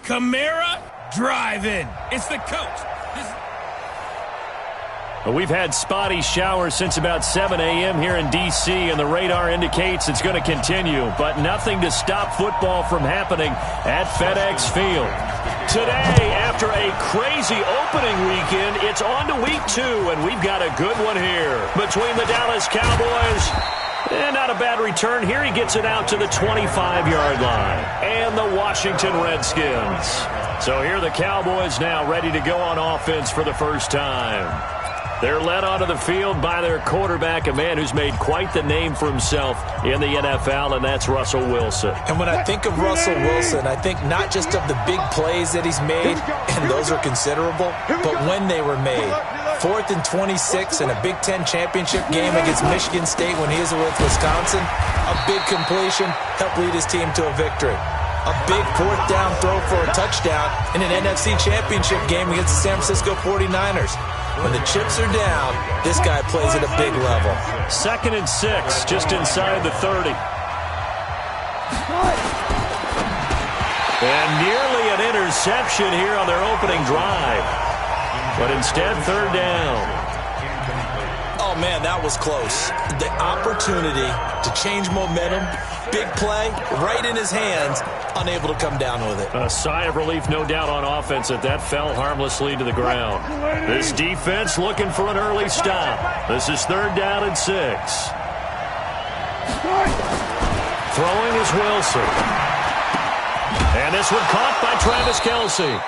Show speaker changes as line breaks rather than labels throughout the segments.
Kamara, drive in. It's the coach.
We've had spotty showers since about 7 a.m. here in D.C., and the radar indicates it's going to continue, but nothing to stop football from happening at FedEx Field. Today, after a crazy opening weekend, it's on to week 2, and we've got a good one here between the Dallas Cowboys. And not a bad return here. He gets it out to the 25-yard line. And the Washington Redskins. So here are the Cowboys now ready to go on offense for the first time. They're led onto the field by their quarterback, a man who's made quite the name for himself in the NFL, and that's Russell Wilson.
And when I think of Russell Wilson, I think not just of the big plays that he's made, and those are considerable, but when they were made. 4th and 26 in a Big Ten championship game against Michigan State when he was with Wisconsin. A big completion helped lead his team to a victory. A big 4th down throw for a touchdown in an NFC championship game against the San Francisco 49ers. When the chips are down, this guy plays at a big level.
2nd and 6, just inside the 30. And nearly an interception here on their opening drive. But instead, 3rd down.
Oh, man, that was close. The opportunity to change momentum, big play, right in his hands, unable to come down with it.
A sigh of relief, no doubt, on offense that fell harmlessly to the ground. This defense looking for an early stop. This is 3rd down and 6. Throwing is Wilson. And this one caught by Travis Kelce.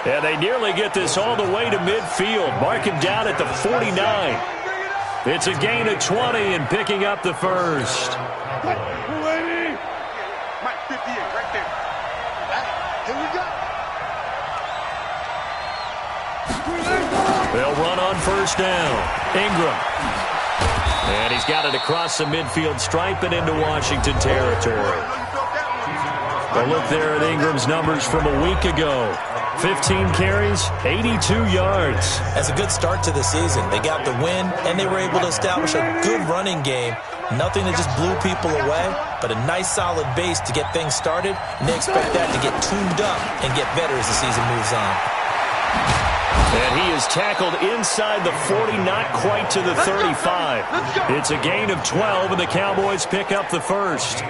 And they nearly get this all the way to midfield. Mark him down at the 49. It's a gain of 20 and picking up the first. They'll run on 1st down. Ingram. And he's got it across the midfield stripe and into Washington territory. A look there at Ingram's numbers from a week ago. 15 carries, 82 yards.
That's a good start to the season. They got the win, and they were able to establish a good running game. Nothing that just blew people away, but a nice solid base to get things started, and they expect that to get tuned up and get better as the season moves on.
And he is tackled inside the 40, not quite to the 35. It's a gain of 12, and the Cowboys pick up the first.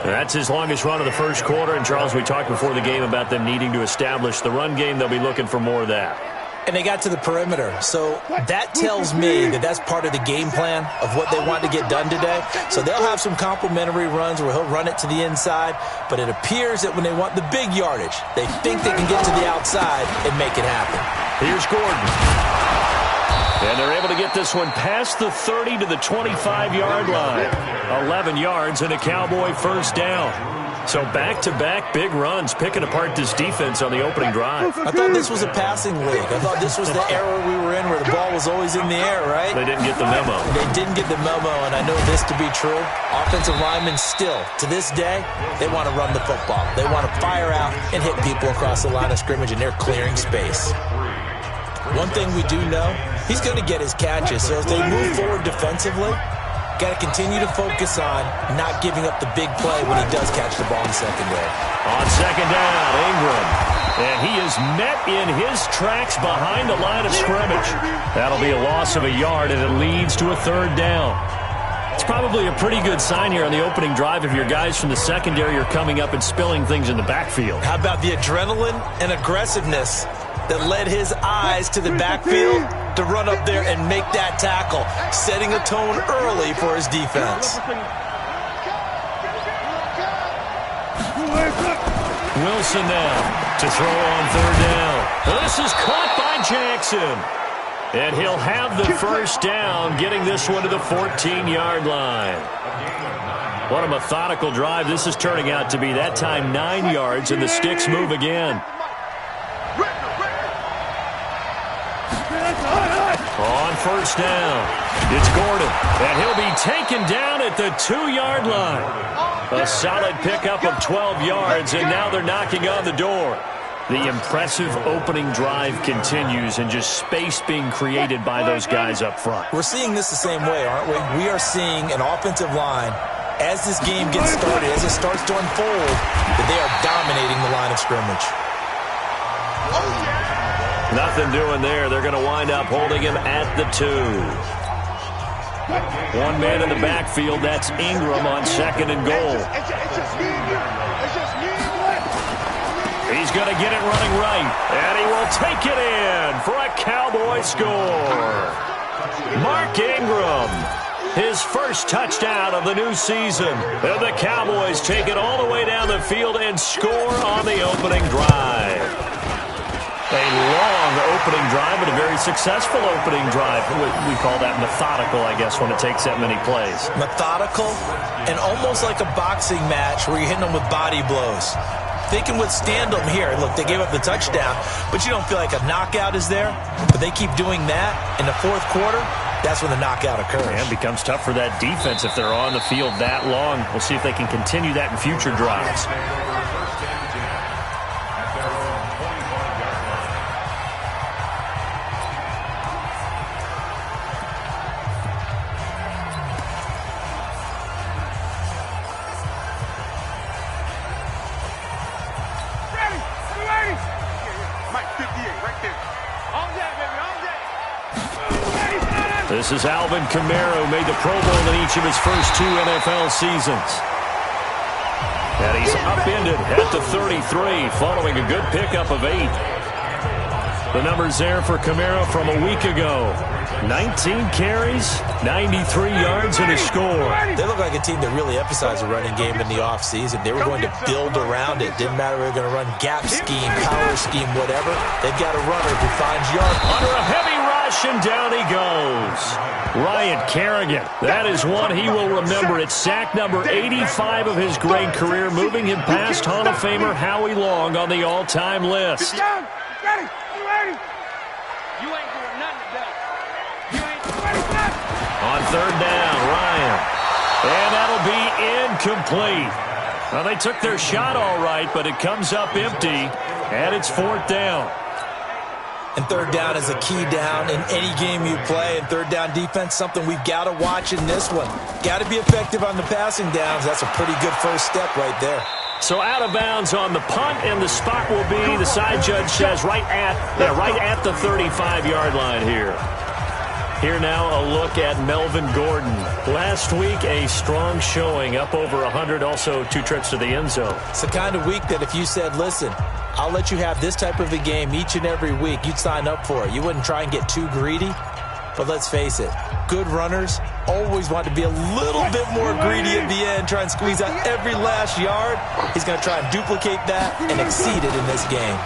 That's his longest run of the first quarter. And, Charles, we talked before the game about them needing to establish the run game. They'll be looking for more of that.
And they got to the perimeter. So that tells me that that's part of the game plan of what they want to get done today. So they'll have some complimentary runs where he'll run it to the inside. But it appears that when they want the big yardage, they think they can get to the outside and make it happen.
Here's Gordon. And they're able to get this one past the 30 to the 25-yard line. 11 yards and a Cowboy first down. So back-to-back big runs, picking apart this defense on the opening drive.
I thought this was a passing league. I thought this was the era we were in where the ball was always in the air, right?
They didn't get the memo.
They didn't get the memo, and I know this to be true. Offensive linemen still, to this day, they want to run the football. They want to fire out and hit people across the line of scrimmage, and they're clearing space. One thing we do know, he's going to get his catches. So as they move forward defensively, got to continue to focus on not giving up the big play when he does catch the ball in the secondary.
On 2nd down, Ingram. And he is met in his tracks behind the line of scrimmage. That'll be a loss of a yard, and it leads to a 3rd down. It's probably a pretty good sign here on the opening drive if your guys from the secondary are coming up and spilling things in the backfield.
How about the adrenaline and aggressiveness that led his eyes to the backfield to run up there and make that tackle, setting a tone early for his defense.
Wilson now to throw on 3rd down. This is caught by Jackson. And he'll have the first down, getting this one to the 14-yard line. What a methodical drive this is turning out to be. That time 9 yards, and the sticks move again. On 1st down, it's Gordon, and he'll be taken down at the 2-yard line. A solid pickup of 12 yards, and now they're knocking on the door. The impressive opening drive continues, and just space being created by those guys up front.
We're seeing this the same way, aren't we? We are seeing an offensive line, as this game gets started, as it starts to unfold, that they are dominating the line of scrimmage.
Nothing doing there. They're going to wind up holding him at the 2. One man in the backfield. That's Ingram on 2nd and goal. He's going to get it running right, and he will take it in for a Cowboy score. Mark Ingram, his first touchdown of the new season. And the Cowboys take it all the way down the field and score on the opening drive. A long opening drive, but a very successful opening drive. We call that methodical, I guess, when it takes that many plays.
Methodical and almost like a boxing match where you're hitting them with body blows. They can withstand them here. Look, they gave up the touchdown, but you don't feel like a knockout is there. But they keep doing that in the 4th quarter. That's when the knockout occurs.
And it becomes tough for that defense if they're on the field that long. We'll see if they can continue that in future drives. This is Alvin Kamara, who made the Pro Bowl in each of his first 2 NFL seasons. And he's upended at the 33, following a good pickup of 8. The numbers there for Kamara from a week ago. 19 carries, 93 yards, and a score.
They look like a team that really emphasized the running game in the offseason. They were going to build around it. Didn't matter if they were going to run gap scheme, power scheme, whatever. They've got a runner who finds yards.
Under a heavy rush, and down he goes. Ryan Kerrigan. That is one he will remember. It's sack number 85 of his great career, moving him past Hall of Famer Howie Long on the all-time list. On 3rd down, Ryan. And that'll be incomplete. Well, they took their shot all right, but it comes up empty, and it's 4th down.
And 3rd down is a key down in any game you play. And 3rd down defense, something we've got to watch in this one. Got to be effective on the passing downs. That's a pretty good first step right there.
So out of bounds on the punt, and the spot will be, the side judge says, right at the 35-yard line here. Here now a look at Melvin Gordon. Last week, a strong showing, up over 100, also 2 trips to the end zone.
It's the kind of week that if you said, listen, I'll let you have this type of a game each and every week, you'd sign up for it. You wouldn't try and get too greedy. But let's face it, good runners always want to be a little bit more greedy at the end, try and squeeze out every last yard. He's going to try and duplicate that and exceed it in this game.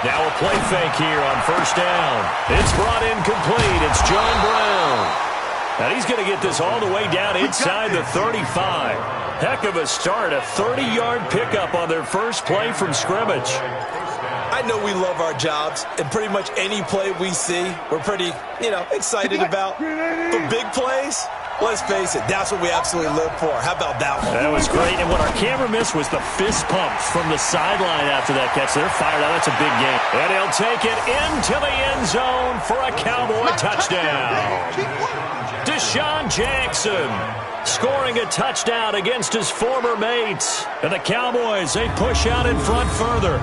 Now a play fake here on 1st down. It's brought in complete. It's John Brown. And he's going to get this all the way down inside the 35. Heck of a start, a 30-yard pickup on their first play from scrimmage.
I know we love our jobs, and pretty much any play we see, we're pretty, excited about. But big plays, let's face it, that's what we absolutely live for. How about that one?
That was great, and what our camera missed was the fist pumps from the sideline after that catch. They're fired out. That's a big game. And he'll take it into the end zone for a Cowboy touchdown. Deshaun Jackson scoring a touchdown against his former mates. And the Cowboys, they push out in front further.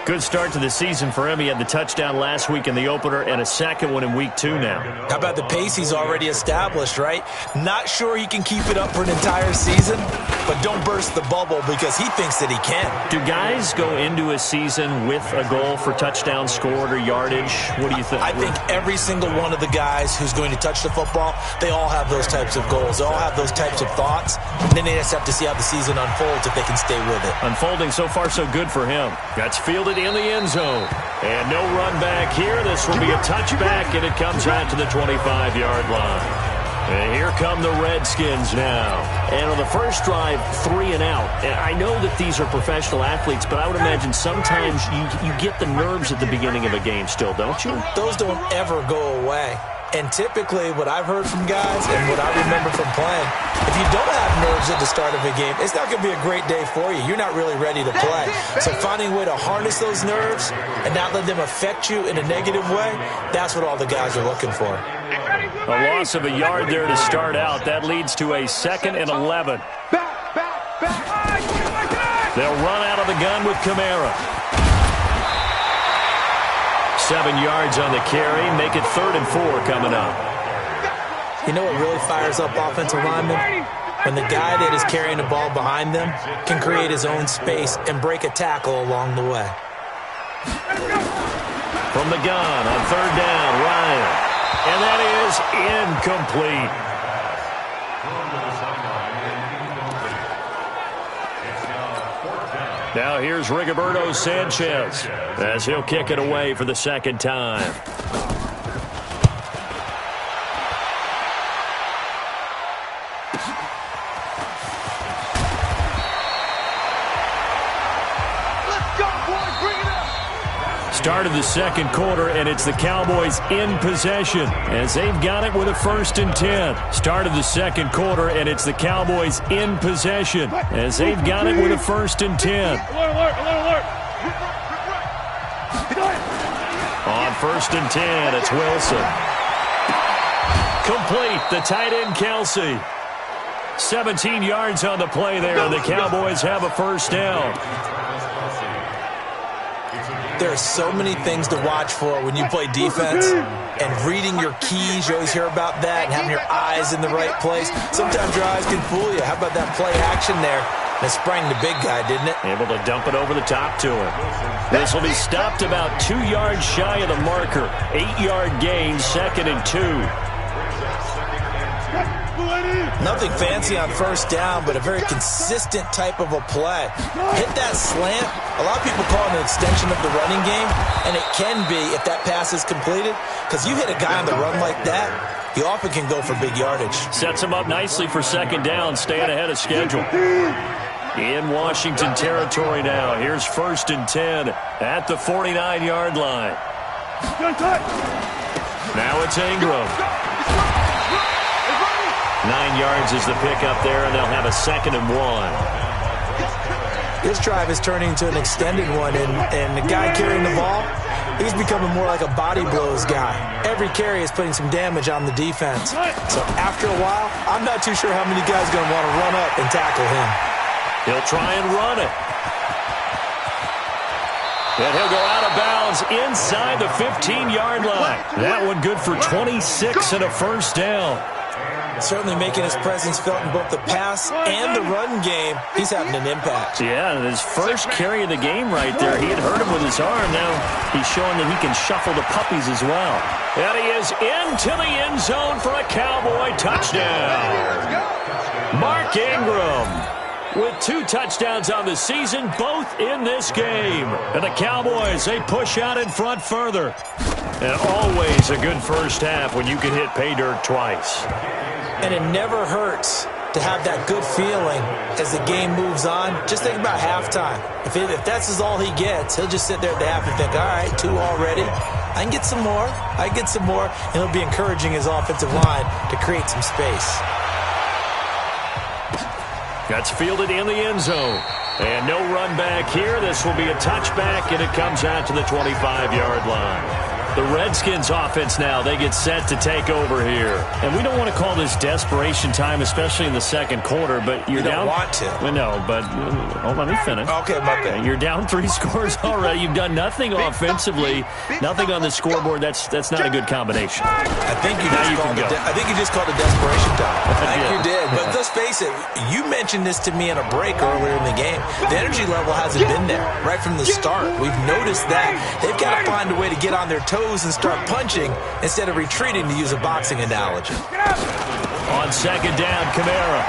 Good start to the season for him. He had the touchdown last week in the opener and a second one in week 2 now.
How about the pace he's already established, right? Not sure he can keep it up for an entire season, but don't burst the bubble because he thinks that he can.
Do guys go into a season with a goal for touchdown scored or yardage? What do you think?
I think every single one of the guys who's going to touch the football, they all have those types of goals. They all have those types of thoughts. And then they just have to see how the season unfolds if they can stay with it.
Unfolding so far so good for him. That's fielded in the end zone. And no run back here. This will be a touchback, and it comes out to the 25-yard line. And here come the Redskins now. And on the first drive, 3 and out. And I know that these are professional athletes, but I would imagine sometimes you get the nerves at the beginning of a game still, don't you?
Those don't ever go away. And typically, what I've heard from guys and what I remember from playing, if you don't have nerves at the start of a game, it's not going to be a great day for you. You're not really ready to play. So finding a way to harness those nerves and not let them affect you in a negative way, that's what all the guys are looking for.
A loss of a yard there to start out. That leads to a 2nd and 11. They'll run out of the gun with Kamara. 7 yards on the carry. Make it 3rd and 4 coming up.
You know what really fires up offensive linemen? When the guy that is carrying the ball behind them can create his own space and break a tackle along the way.
From the gun on 3rd down, Ryan. And that is incomplete. Now here's Rigoberto Sanchez as he'll kick it away for the 2nd time. Start of the 2nd quarter, and it's the Cowboys in possession as they've got it with a 1st and 10. Start of the 2nd quarter, and it's the Cowboys in possession as they've got it with a 1st and 10. On 1st and 10, it's Wilson. Complete, the tight end Kelsey. 17 yards on the play there, and the Cowboys have a 1st down.
There are so many things to watch for when you play defense, and reading your keys, you always hear about that, and having your eyes in the right place. Sometimes your eyes can fool you. How about that play action there? It sprang the big guy, didn't it?
Able to dump it over the top to him. This will be stopped about 2 yards shy of the marker. 8-yard gain, 2nd and 2.
Nothing fancy on 1st down, but a very consistent type of a play. Hit that slant. A lot of people call it an extension of the running game, and it can be if that pass is completed, because you hit a guy on the run like that, he often can go for big yardage.
Sets him up nicely for 2nd down, staying ahead of schedule. In Washington territory now. Here's 1st and 10 at the 49-yard line. Now it's Ingram. 9 yards is the pickup there, and they'll have a 2nd and 1.
This drive is turning into an extended one, and the guy carrying the ball, he's becoming more like a body blows guy. Every carry is putting some damage on the defense. So after a while, I'm not too sure how many guys are going to want to run up and tackle him.
He'll try and run it. And he'll go out of bounds inside the 15-yard line. That one good for 26 and a 1st down.
Certainly making his presence felt in both the pass and the run game. He's having an impact.
Yeah, his first carry of the game right there. He had hurt him with his arm. Now he's showing that he can shuffle the puppies as well. And he is into the end zone for a Cowboy touchdown. Mark Ingram with 2 touchdowns on the season, both in this game. And the Cowboys, they push out in front further. And always a good first half when you can hit pay dirt twice.
And it never hurts to have that good feeling as the game moves on. Just think about halftime. If that's all he gets, he'll just sit there at the half and think, all right, 2 already. I can get some more. I can get some more. And he'll be encouraging his offensive line to create some space.
That's fielded in the end zone. And no run back here. This will be a touchback, and it comes out to the 25-yard line. The Redskins offense now, they get set to take over here. And we don't want to call this desperation time, especially in the 2nd quarter, but you're down.
You don't want to.
Well, no, but let me finish.
Okay, my bad.
You're down 3 scores already. You've done nothing offensively, nothing on the scoreboard. That's not a good combination.
I think you just called it desperation time. I think you did. But let's face it, you mentioned this to me in a break earlier in the game. The energy level hasn't been there right from the start. We've noticed that. They've got to find a way to get on their toes and start punching instead of retreating, to use a boxing analogy.
On 2nd down, Kamara.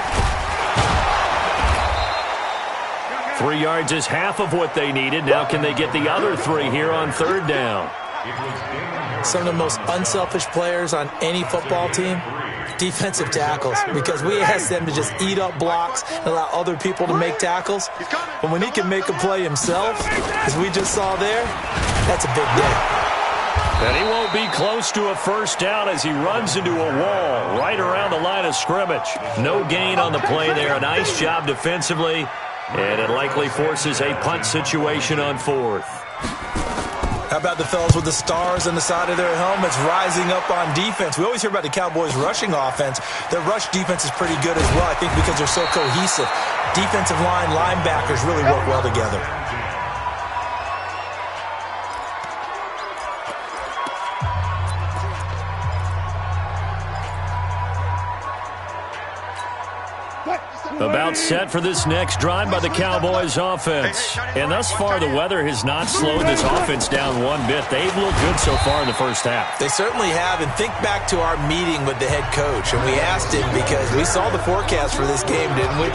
3 yards is half of what they needed. Now can they get the other 3 here on 3rd down?
Some of the most unselfish players on any football team, defensive tackles, because we ask them to just eat up blocks and allow other people to make tackles. But when he can make a play himself, as we just saw there, that's a big day.
And he won't be close to a 1st down as he runs into a wall right around the line of scrimmage. No gain on the play there. A nice job defensively, and it likely forces a punt situation on 4th.
How about the fellas with the stars on the side of their helmets rising up on defense? We always hear about the Cowboys' rushing offense. Their rush defense is pretty good as well, I think, because they're so cohesive. Defensive line, linebackers really work well together.
About set for this next drive by the Cowboys offense. And thus far, the weather has not slowed this offense down one bit. They've looked good so far in the first half.
They certainly have. And think back to our meeting with the head coach. And we asked him, because we saw the forecast for this game, didn't we?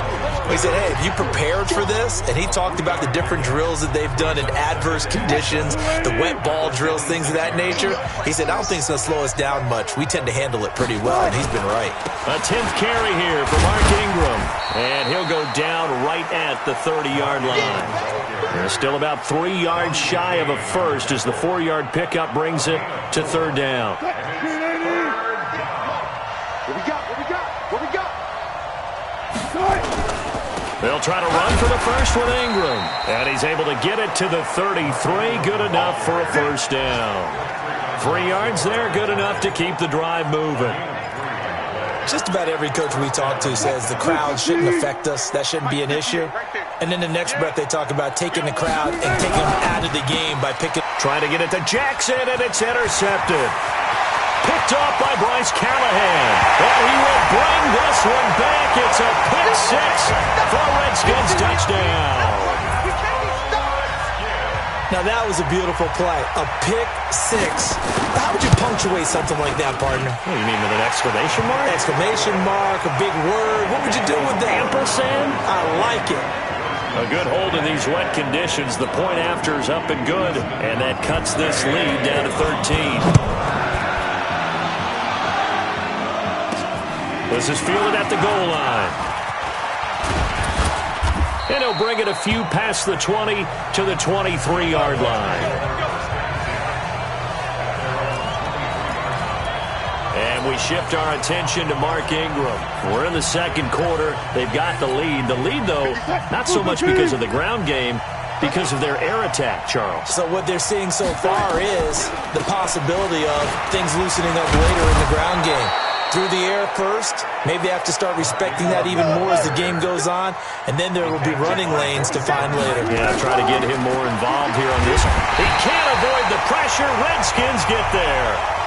We said, hey, have you prepared for this? And he talked about the different drills that they've done in adverse conditions, the wet ball drills, things of that nature. He said, I don't think it's going to slow us down much. We tend to handle it pretty well, and he's been right.
A 10th carry here for Mark Ingram. And he'll go down right at the 30-yard line. They're still about 3 yards shy of a first as the 4-yard pickup brings it to third down.
What we got?
They'll try to run for the first with Ingram. And he's able to get it to the 33. Good enough for a first down. 3 yards there, good enough to keep the drive moving.
Just about every coach we talk to says the crowd shouldn't affect us. That shouldn't be an issue. And then the next breath they talk about taking the crowd and taking them out of the game by picking.
Trying to get it to Jackson, and it's intercepted. Picked off by Bryce Callahan. And he will bring this one back. It's a pick six for a Redskins touchdown.
Now, that was a beautiful play. A pick six. How would you punctuate something like that, partner?
What, you mean with an exclamation mark?
Exclamation mark, a big word. What would you do with that?
Ampersand?
I like it.
A good hold in these wet conditions. The point after is up and good. And that cuts this lead down to 13. This is fielded at the goal line. And he'll bring it a few past the 20 to the 23-yard line. And we shift our attention to Mark Ingram. We're in the second quarter. They've got the lead. The lead, though, not so much because of the ground game, because of their air attack, Charles.
So what they're seeing so far is the possibility of things loosening up later in the ground game. Through the air first. Maybe they have to start respecting that even more as the game goes on. And then there will be running lanes to find later.
Yeah, try to get him more involved here on this. He can't avoid the pressure. Redskins get there.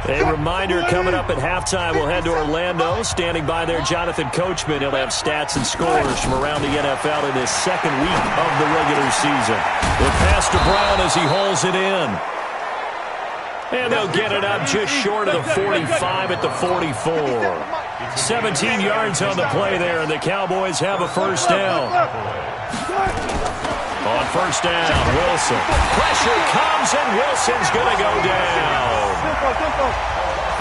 A reminder coming up at halftime. We'll head to Orlando. Standing by there, Jonathan Coachman. He'll have stats and scores from around the NFL in his second week of the regular season. The pass to Brown as he holds it in. And they'll get it up just short of the 45 at the 44. 17 yards on the play there, and the Cowboys have a first down. On first down, Wilson. Pressure comes, and Wilson's going to go down.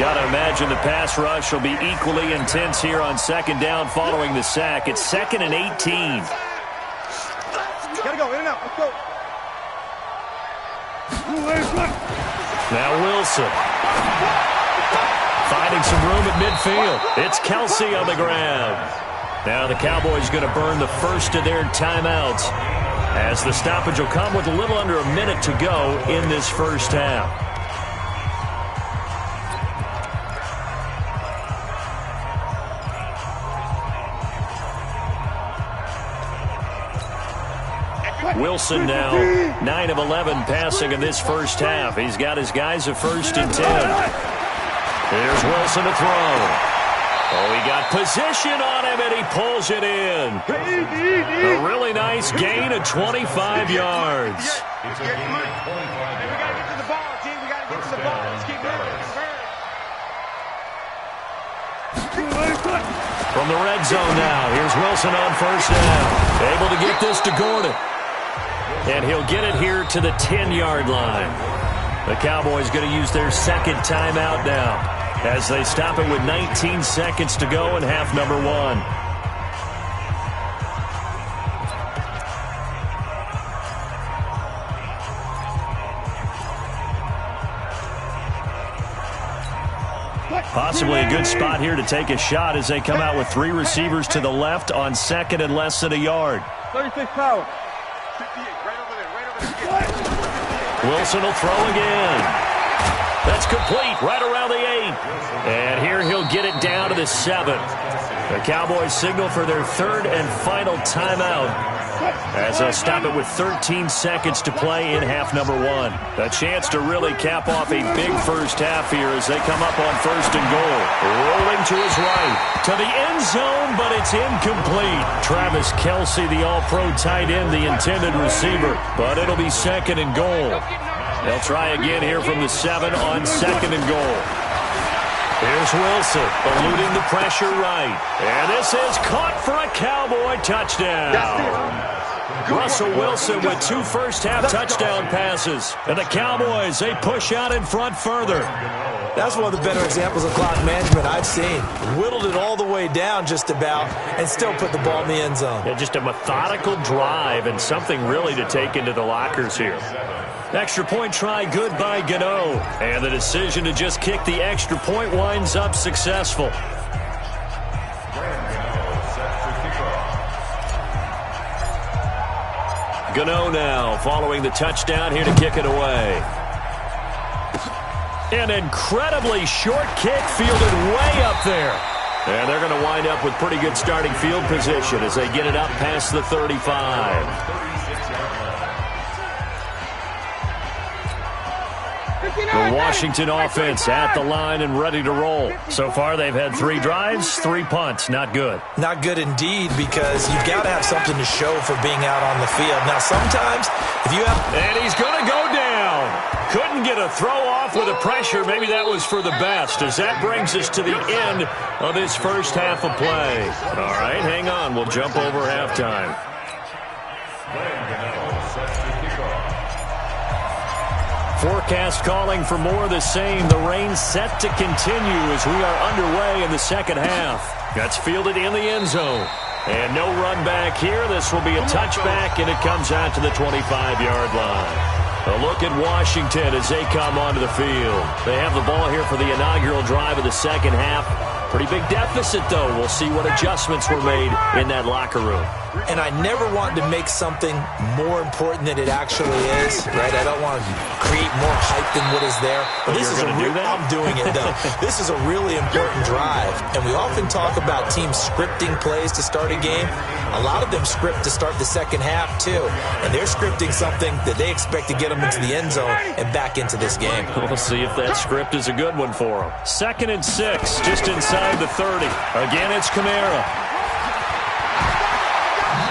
Got to imagine the pass rush will be equally intense here on second down following the sack. It's 2nd and 18.
Gotta go, in and out, let's go.
Now Wilson. Finding some room at midfield. It's Kelsey on the ground. Now the Cowboys going to burn the first of their timeouts, as the stoppage will come with a little under a minute to go in this first half. Wilson now 9 of 11 passing in this first half. He's got his guys at 1st and 10. Here's Wilson to throw. Oh, he got position on him, and he pulls it in. A really nice gain of 25 yards.
We got to get to the ball, team. We got to get to the ball. Let's keep moving.
From the red zone now, here's Wilson on first down. Able to get this to Gordon. And he'll get it here to the 10-yard line. The Cowboys going to use their second timeout now, as they stop it with 19 seconds to go in half number 1. Possibly a good spot here to take a shot as they come out with 3 receivers to the left on 2nd and less than a yard.
36 power.
Wilson will throw again. That's complete right around the 8. And here he'll get it down to the 7. The Cowboys signal for their third and final timeout as they'll stop it with 13 seconds to play in half number 1. A chance to really cap off a big first half here as they come up on first and goal. Rolling to his right, to the end zone, but it's incomplete. Travis Kelce, the all-pro tight end, the intended receiver, but it'll be second and goal. They'll try again here from the 7 on second and goal. Here's Wilson, eluding the pressure right. And this is caught for a Cowboy touchdown. Russell Wilson with 2 first-half touchdown passes. And the Cowboys, they push out in front further.
That's one of the better examples of clock management I've seen. Whittled it all the way down just about and still put the ball in the end zone.
Yeah, just a methodical drive and something really to take into the lockers here. Extra point try good by Gano. And the decision to just kick the extra point winds up successful. Gano now following the touchdown here to kick it away. An incredibly short kick fielded way up there. And they're going to wind up with pretty good starting field position as they get it up past the 35. The Washington offense at the line and ready to roll. So far, they've had 3 drives, 3 punts. Not good.
Not good indeed, because you've got to have something to show for being out on the field. Now, sometimes, if you have...
And he's going to go down. Couldn't get a throw off with the pressure. Maybe that was for the best, as that brings us to the end of this first half of play. All right, hang on. We'll jump over halftime. Forecast calling for more of the same. The rain set to continue as we are underway in the second half. That's fielded in the end zone. And no run back here. This will be a touchback, and it comes out to the 25-yard line. A look at Washington as they come onto the field. They have the ball here for the inaugural drive of the second half. Pretty big deficit, though. We'll see what adjustments were made in that locker room.
And I never want to make something more important than it actually is, right? I don't want to create more hype than what is there. But this is I'm doing it, though. This is a really important drive. And we often talk about teams scripting plays to start a game. A lot of them script to start the second half, too. And they're scripting something that they expect to get them into the end zone and back into this game.
We'll see if that script is a good one for them. 2nd and 6, just inside the 30. Again, it's Kamara.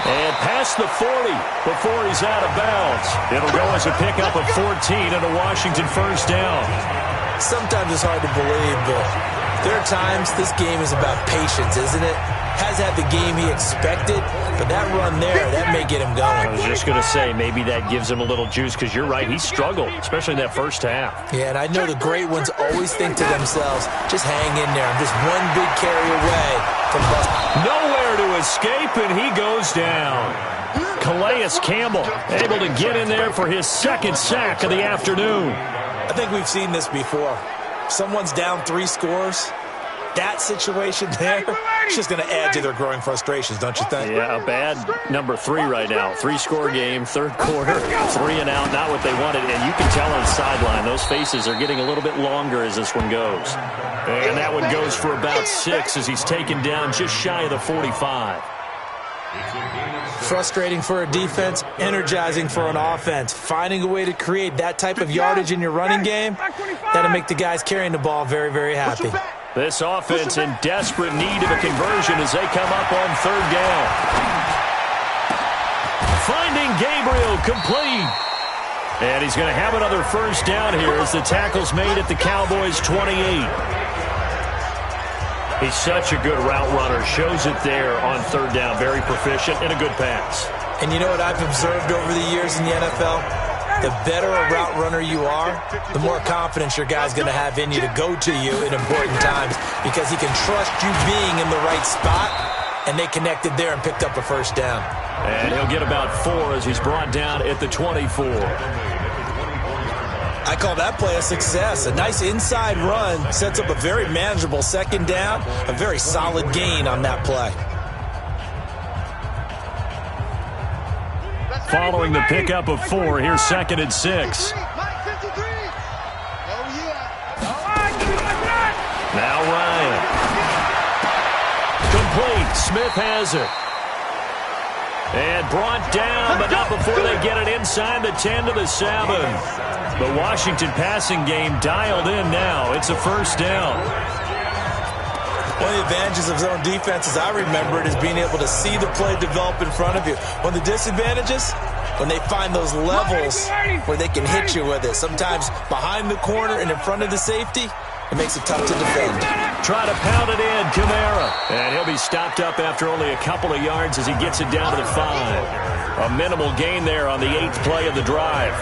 And past the 40 before he's out of bounds. It'll go as a pickup of 14 and a Washington first down.
Sometimes it's hard to believe, but there are times this game is about patience, isn't it? Has had the game he expected, but that run there, that may get him going.
I was just going to say, maybe that gives him a little juice, because you're right, he struggled, especially in that first half.
Yeah, and I know the great ones always think to themselves, just hang in there. I'm just one big carry away from busting.
Nowhere to escape, and he goes down. Calais Campbell able to get in there for his 2nd sack of the afternoon.
I think we've seen this before. Someone's down 3 scores. That situation there, it's just going to add to their growing frustrations, don't you think?
Yeah, a bad number 3 right now. 3-score game, 3rd quarter, 3 and out, not what they wanted. And you can tell on the sideline, those faces are getting a little bit longer as this one goes. And that one goes for about 6 as he's taken down just shy of the 45.
Frustrating for a defense, energizing for an offense. Finding a way to create that type of yardage in your running game, that'll make the guys carrying the ball very, very happy.
This offense in desperate need of a conversion as they come up on 3rd down. Finding Gabriel complete. And he's going to have another first down here as the tackle's made at the Cowboys' 28. He's such a good route runner. Shows it there on 3rd down. Very proficient and a good pass.
And you know what I've observed over the years in the NFL? The better a route runner you are, the more confidence your guy's going to have in you to go to you in important times, because he can trust you being in the right spot, and they connected there and picked up a first down.
And he'll get about 4 as he's brought down at the 24.
I call that play a success. A nice inside run sets up a very manageable 2nd down, a very solid gain on that play.
Following the pickup of 4, here's 2nd and 6. Now Ryan. Complete. Smith has it. And brought down, but not before they get it inside the 10 to the 7. The Washington passing game dialed in now. It's a first down.
One of the advantages of zone defense, as I remember it, is being able to see the play develop in front of you. One of the disadvantages, when they find those levels where they can hit you with it. Sometimes behind the corner and in front of the safety, it makes it tough to defend.
Try to pound it in, Kamara. And he'll be stopped up after only a couple of yards as he gets it down to the 5. A minimal gain there on the 8th play of the drive.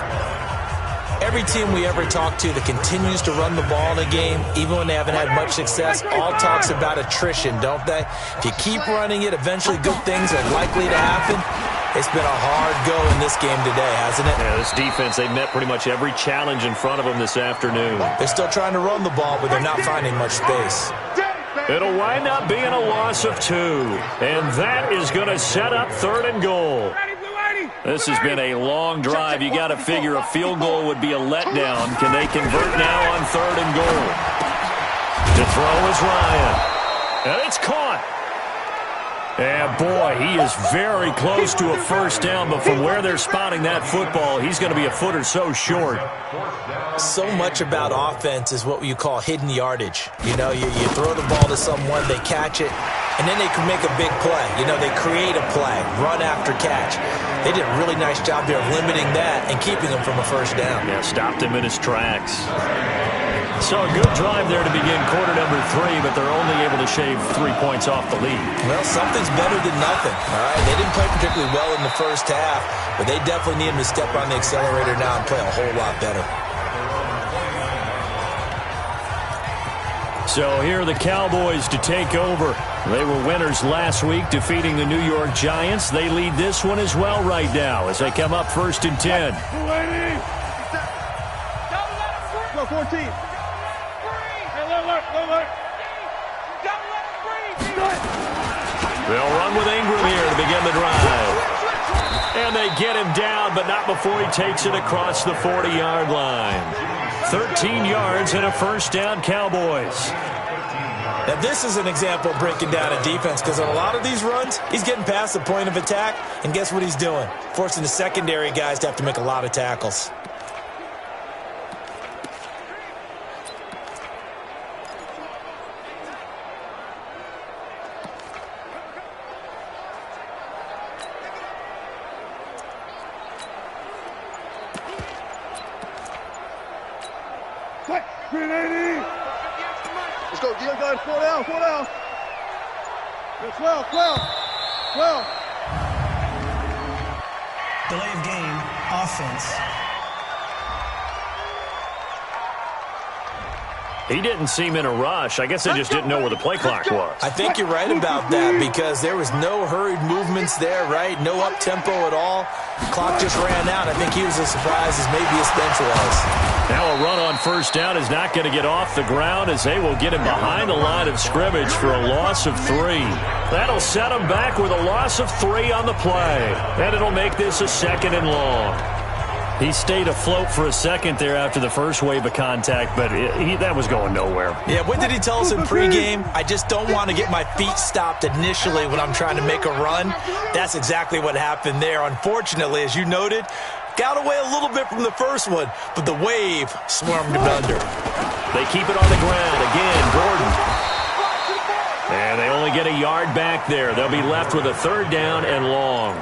Every team we ever talk to that continues to run the ball in a game, even when they haven't had much success, all talks about attrition, don't they? If you keep running it, eventually good things are likely to happen. It's been a hard go in this game today, hasn't it?
Yeah, this defense, they met pretty much every challenge in front of them this afternoon.
They're still trying to run the ball, but they're not finding much space.
It'll wind up being a loss of 2. And that is going to set up 3rd and goal. This has been a long drive. You got to figure a field goal would be a letdown. Can they convert now on 3rd and goal? To throw is Ryan. And it's caught. And, boy, he is very close to a first down, but from where they're spotting that football, he's going to be a foot or so short.
So much about offense is what you call hidden yardage. You know, you throw the ball to someone, they catch it, and then they can make a big play. You know, they create a play, run after catch. They did a really nice job there of limiting that and keeping him from a first down.
Yeah, stopped him in his tracks. So a good drive there to begin quarter number 3, but they're only able to shave 3 points off the lead.
Well, something's better than nothing, all right? They didn't play particularly well in the first half, but they definitely need him to step on the accelerator now and play a whole lot better.
So here are the Cowboys to take over. They were winners last week, defeating the New York Giants. They lead this one as well right now as they come up 1st and 10.
Go 14.
They'll run with Ingram here to begin the drive. And they get him down, but not before he takes it across the 40-yard line. 13 yards and a first down, Cowboys.
Now, this is an example of breaking down a defense because on a lot of these runs, he's getting past the point of attack, and guess what he's doing? Forcing the secondary guys to have to make a lot of tackles.
Let's go, young guys, 4 down. 12.
Delay of game, offense.
He didn't seem in a rush. I guess they just didn't know where the play clock was.
I think you're right about that because there was no hurried movements there, right? No up-tempo at all. The clock just ran out. I think he was as surprised as maybe his bench was.
Now a run on first down is not going to get off the ground as they will get him behind the line of scrimmage for a loss of 3. That'll set him back with a loss of 3 on the play. And it'll make this a 2nd and long. He stayed afloat for a second there after the first wave of contact, but that was going nowhere.
Yeah, what did he tell us in pregame? I just don't want to get my feet stopped initially when I'm trying to make a run. That's exactly what happened there. Unfortunately, as you noted, got away a little bit from the first one, but the wave swarmed him under.
They keep it on the ground. Again, Gordon. And they only get a yard back there. They'll be left with a 3rd down and long.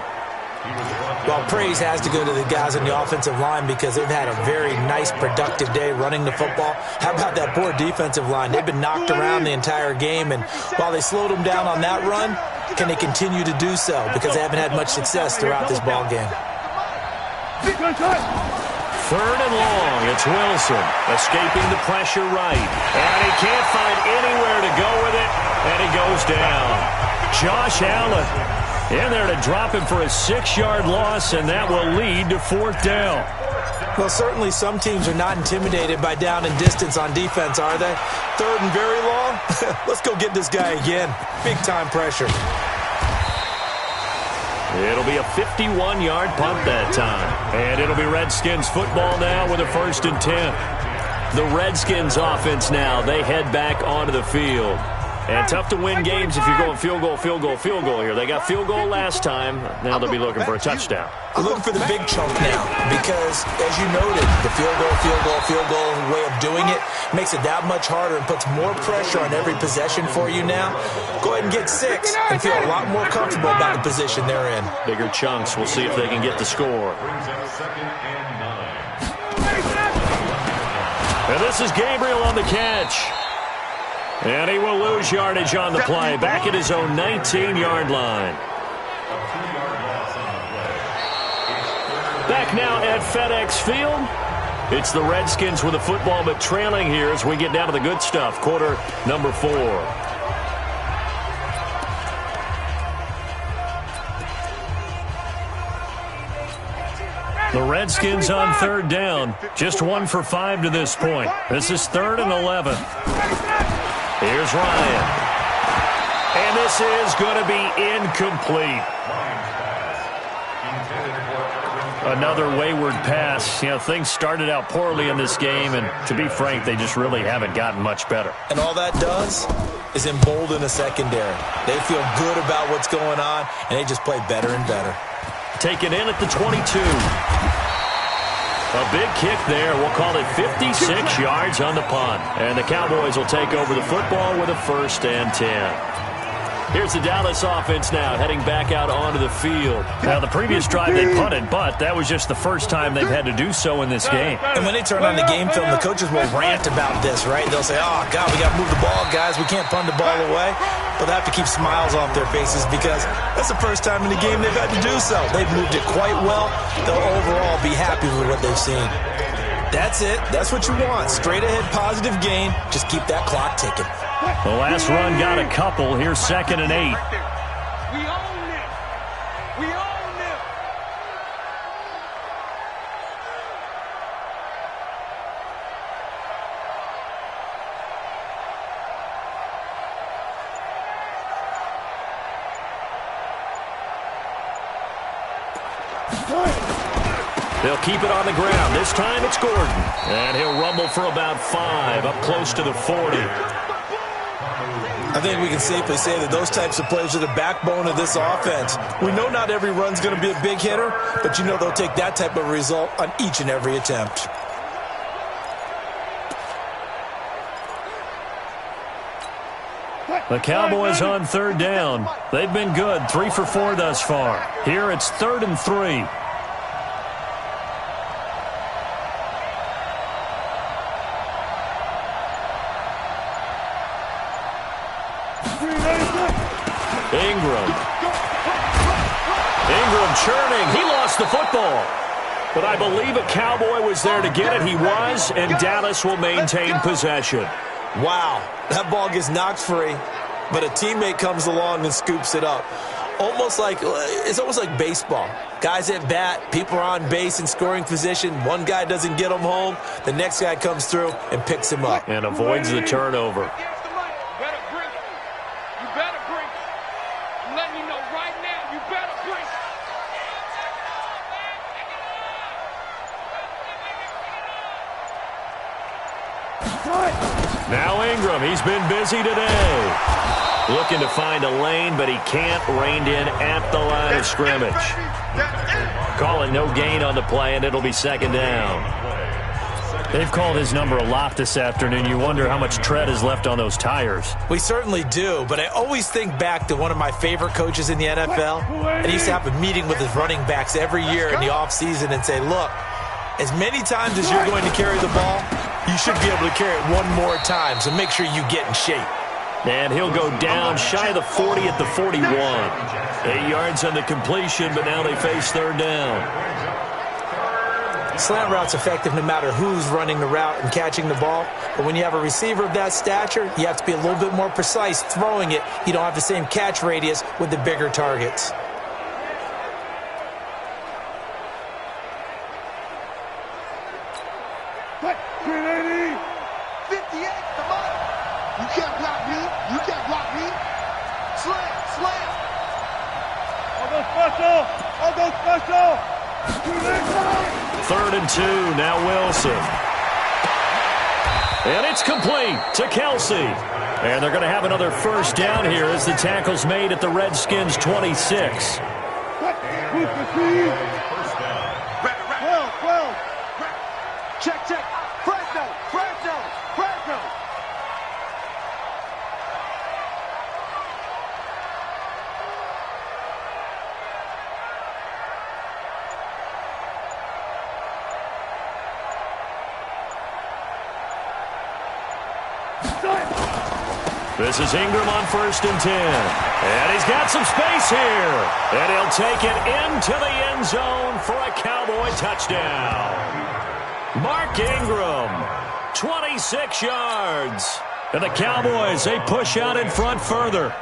Well, praise has to go to the guys on the offensive line because they've had a very nice, productive day running the football. How about that poor defensive line? They've been knocked around the entire game, and while they slowed them down on that run, can they continue to do so? Because they haven't had much success throughout this ball game.
3rd and long. It's Wilson escaping the pressure right. And he can't find anywhere to go with it, and he goes down. Josh Allen in there to drop him for a 6-yard loss, and that will lead to 4th down.
Well, certainly some teams are not intimidated by down and distance on defense, are they? 3rd and very long? Let's go get this guy again. Big-time pressure.
It'll be a 51-yard punt that time. And it'll be Redskins football now with a 1st and 10. The Redskins offense now, they head back onto the field. And tough to win games if you're going field goal, field goal, field goal here. They got field goal last time. Now they'll be looking for a touchdown.
We're looking for the big chunk now because, as you noted, the field goal way of doing it makes it that much harder and puts more pressure on every possession for you now. Go ahead and get 6 and feel a lot more comfortable about the position they're in.
Bigger chunks. We'll see if they can get the score. And this is Gabriel on the catch. And he will lose yardage on the play. Back at his own 19-yard line. Back now at FedEx Field. It's the Redskins with the football, but trailing here as we get down to the good stuff. Quarter number 4. The Redskins on 3rd down. Just 1 for 5 to this point. This is 3rd and 11. Here's Ryan. And this is going to be incomplete. Another wayward pass. You know, things started out poorly in this game, and to be frank, they just really haven't gotten much better.
And all that does is embolden a secondary. They feel good about what's going on, and they just play better and better.
Taken in at the 22. A big kick there. We'll call it 56 yards on the punt. And the Cowboys will take over the football with a 1st and 10. Here's the Dallas offense now, heading back out onto the field. Now, the previous drive they punted, but that was just the first time they've had to do so in this game.
And when they turn on the game film, the coaches will rant about this, right? They'll say, oh, God, we got to move the ball, guys. We can't punt the ball away. But they have to keep smiles off their faces because that's the first time in the game they've had to do so. They've moved it quite well. They'll overall be happy with what they've seen. That's it. That's what you want. Straight ahead, positive gain. Just keep that clock ticking.
The last run got a couple. Here's 2nd and 8.
We own it. We own it.
They'll keep it on the ground. This time it's Gordon. And he'll rumble for about 5, up close to the 40.
I think we can safely say that those types of plays are the backbone of this offense. We know not every run's going to be a big hitter, but you know they'll take that type of result on each and every attempt.
The Cowboys on 3rd down. They've been good, 3 for 4 thus far. Here it's 3rd and 3. Ingram churning. He lost the football. But I believe a Cowboy was there to get it. He was, and Dallas will maintain possession.
Wow, that ball gets knocked free, but a teammate comes along and scoops it up. It's almost like baseball. Guys at bat, people are on base in scoring position. One guy doesn't get him home. The next guy comes through and picks him up.
And avoids the turnover. Now Ingram, he's been busy today. Looking to find a lane, but he can't. Reined in at the line of scrimmage. Calling no gain on the play, and it'll be 2nd down. They've called his number a lot this afternoon. You wonder how much tread is left on those tires.
We certainly do, but I always think back to one of my favorite coaches in the NFL. And he used to have a meeting with his running backs every year in the offseason and say, look, as many times as you're going to carry the ball, you should be able to carry it one more time, so make sure you get in shape.
And he'll go down shy of the 40 at the 41. 8 yards on the completion, but now they face 3rd down.
Slant route's effective no matter who's running the route and catching the ball. But when you have a receiver of that stature, you have to be a little bit more precise throwing it. You don't have the same catch radius with the bigger targets.
Third and 2, now Wilson. And it's complete to Kelsey. And they're going to have another first down here as the tackle's made at the Redskins' 26.
Check. Fresno.
This is Ingram on 1st and 10. And he's got some space here. And he'll take it into the end zone for a Cowboy touchdown. Mark Ingram, 26 yards. And the Cowboys, they push out in front further.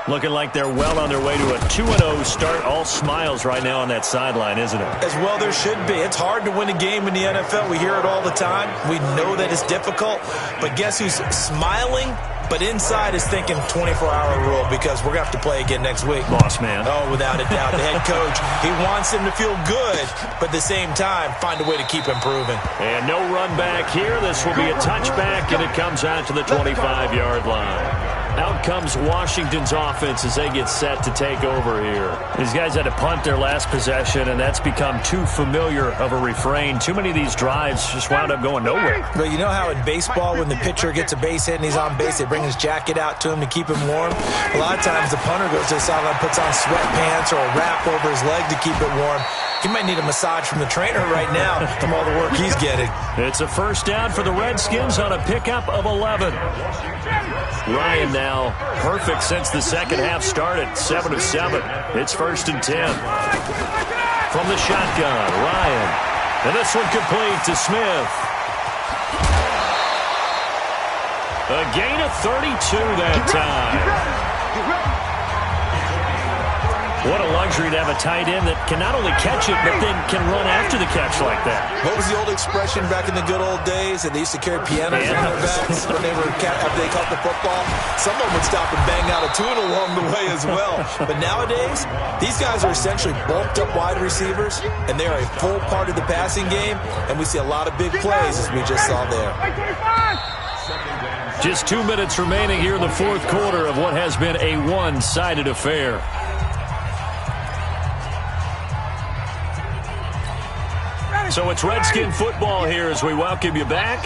Looking like they're well on their way to a 2-0 start. All smiles right now on that sideline, isn't it?
As well there should be. It's hard to win a game in the NFL. We hear it all the time. We know that it's difficult. But guess who's smiling? But inside is thinking 24-hour rule because we're going to have to play again next week.
Boss man.
Oh, without a doubt. The head coach, he wants him to feel good, but at the same time, find a way to keep improving.
And no run back here. This will be a touchback, and it comes out to the 25-yard line. Out comes Washington's offense as they get set to take over here. These guys had to punt their last possession, and that's become too familiar of a refrain. Too many of these drives just wound up going nowhere.
But you know how in baseball, when the pitcher gets a base hit and he's on base, they bring his jacket out to him to keep him warm? A lot of times the punter goes to the sideline, puts on sweatpants or a wrap over his leg to keep it warm. He might need a massage from the trainer right now from all the work he's getting.
It's a first down for the Redskins on a pickup of 11. Ryan now perfect since the second half started. 7 of 7. It's 1st and 10. From the shotgun, Ryan. And this one complete to Smith. A gain of 32 that time. What a luxury to have a tight end that can not only catch it, but then can run after the catch like that.
What was the old expression back in the good old days that they used to carry pianos on their backs when after they caught the football? Someone would stop and bang out a tune along the way as well. But nowadays, these guys are essentially bulked up wide receivers, and they are a full part of the passing game, and we see a lot of big plays as we just saw there.
Just 2 minutes remaining here in the fourth quarter of what has been a one-sided affair. So it's Redskin football here as we welcome you back.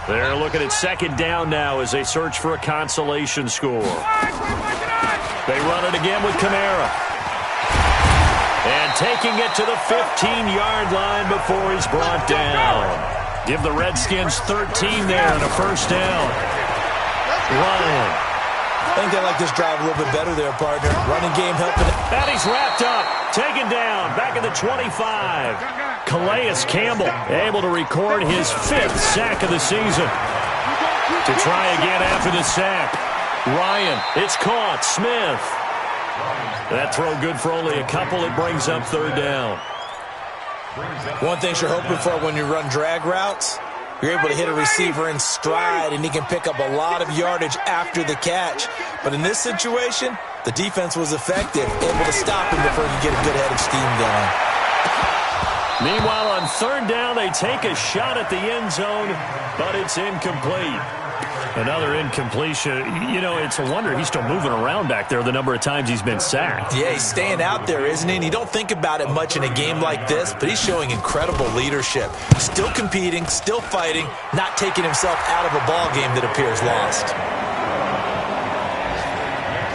They're looking at second down now as they search for a consolation score. They run it again with Kamara. And taking it to the 15-yard line before he's brought down. Give the Redskins 13 there and a first down. Ryan.
I think they like this drive a little bit better there, partner. Running game helping.
And he's wrapped up. Taken down. Back at the 25. Calais Campbell able to record his 5th sack of the season. To try again after the sack. Ryan. It's caught. Smith. That throw good for only a couple. It brings up third down.
One thing you're hoping for when you run drag routes, you're able to hit a receiver in stride, and he can pick up a lot of yardage after the catch. But in this situation, the defense was effective, able to stop him before he could get a good head of steam going.
Meanwhile, on third down, they take a shot at the end zone, but it's incomplete. Another incompletion. You know, it's a wonder he's still moving around back there the number of times he's been sacked.
Yeah, he's staying out there, isn't he? And you don't think about it much in a game like this, but he's showing incredible leadership. Still competing, still fighting, not taking himself out of a ball game that appears lost.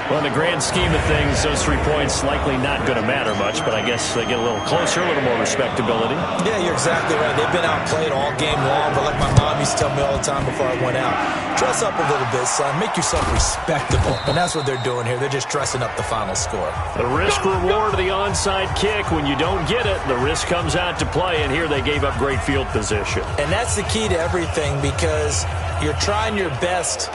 Well, in the grand scheme of things, those 3 points likely not going to matter much, but I guess they get a little closer, a little more respectability.
Yeah, you're exactly right. They've been outplayed all game long, but like my mom used to tell me all the time before I went out, dress up a little bit, son. Make yourself respectable. And that's what they're doing here. They're just dressing up the final score.
The risk-reward of the onside kick. When you don't get it, the risk comes out to play, and here they gave up great field position.
And that's the key to everything because you're trying your best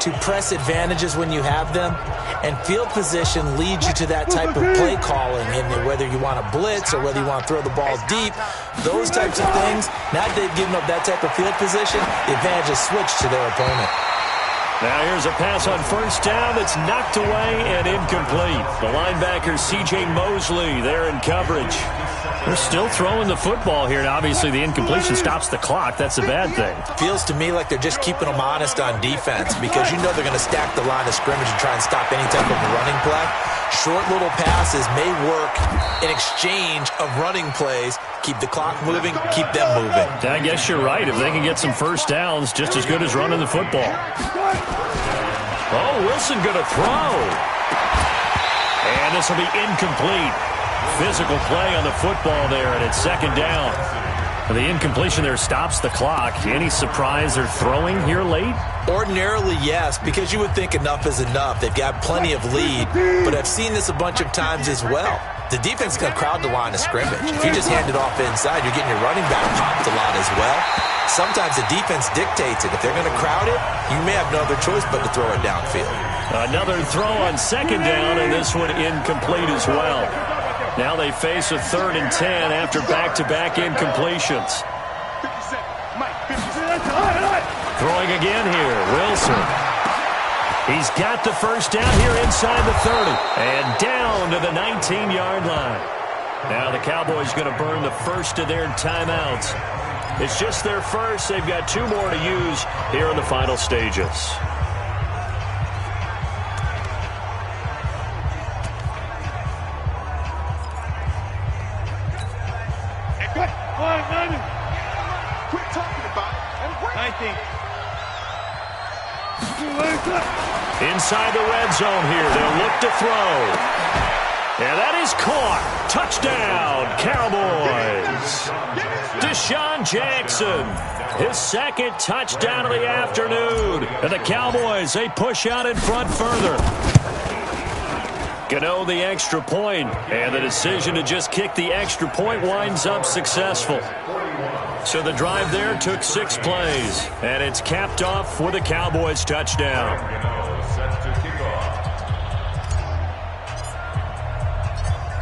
to press advantages when you have them, and field position leads you to that type of play calling, and whether you want to blitz or whether you want to throw the ball deep, those types of things, now that they've given up that type of field position, the advantage is switched to their opponent.
Now here's a pass on first down that's knocked away and incomplete. The linebacker, C.J. Mosley, there in coverage. They're still throwing the football here, and obviously the incompletion stops the clock. That's a bad thing.
Feels to me like they're just keeping them honest on defense because you know they're going to stack the line of scrimmage and try and stop any type of running play. Short little passes may work in exchange of running plays. Keep the clock moving, keep them moving.
I guess you're right. If they can get some first downs, just as good as running the football. Oh, Wilson going to throw. And this will be incomplete. Physical play on the football there, and it's second down. The incompletion there stops the clock. Any surprise they're throwing here late?
Ordinarily, yes, because you would think enough is enough. They've got plenty of lead, but I've seen this a bunch of times as well. The defense is going to crowd the line of scrimmage. If you just hand it off inside, you're getting your running back popped a lot as well. Sometimes the defense dictates it. If they're going to crowd it, you may have no other choice but to throw it downfield.
Another throw on second down, and this one incomplete as well. Now they face a 3rd and 10 after back-to-back incompletions. Throwing again here, Wilson. He's got the first down here inside the 30 and down to the 19-yard line. Now the Cowboys going to burn the first of their timeouts. It's just their first. They've got 2 more to use here in the final stages. Inside the red zone here, they'll look to throw. And that is caught. Touchdown, Cowboys. Deshaun Jackson, his 2nd touchdown of the afternoon. And the Cowboys, they push out in front further. Gano the extra point, and the decision to just kick the extra point winds up successful. So the drive there took 6 plays, and it's capped off with a Cowboys touchdown.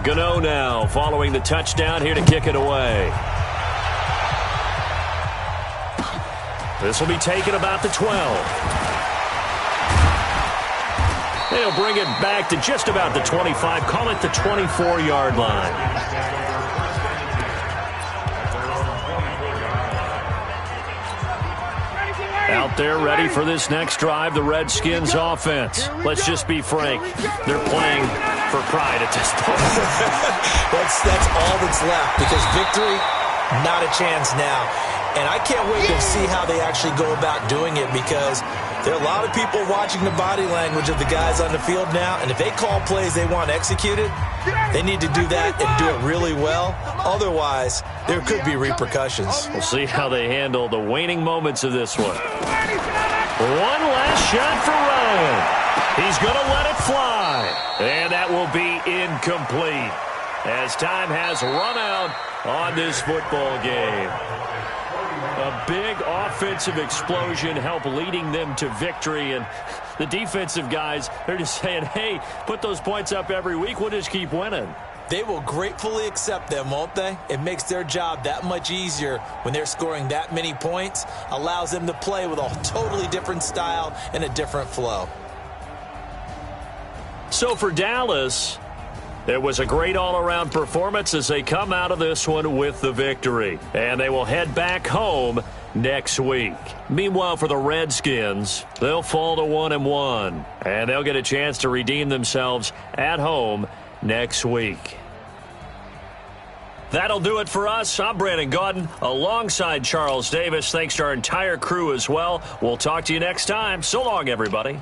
Gano now following the touchdown here to kick it away. This will be taken about the 12. They'll bring it back to just about the 25, call it the 24-yard line. Out there ready for this next drive, the Redskins offense. Let's just be frank. They're playing for pride at this point.
That's all that's left because victory, not a chance now. And I can't wait to see how they actually go about doing it because there are a lot of people watching the body language of the guys on the field now. And if they call plays they want executed, they need to do that and do it really well. Otherwise, there could be repercussions.
We'll see how they handle the waning moments of this one. One last shot for Ryan. He's going to let it fly. And that will be incomplete as time has run out on this football game. A big offensive explosion helped leading them to victory, and the defensive guys, they're just saying, hey, put those points up every week, we'll just keep winning.
They will gratefully accept them, won't they? It makes their job that much easier when they're scoring that many points, allows them to play with a totally different style and a different flow.
So for Dallas, it was a great all-around performance as they come out of this one with the victory. And they will head back home next week. Meanwhile, for the Redskins, they'll fall to 1-1. And they'll get a chance to redeem themselves at home next week. That'll do it for us. I'm Brandon Gaudin alongside Charles Davis. Thanks to our entire crew as well. We'll talk to you next time. So long, everybody.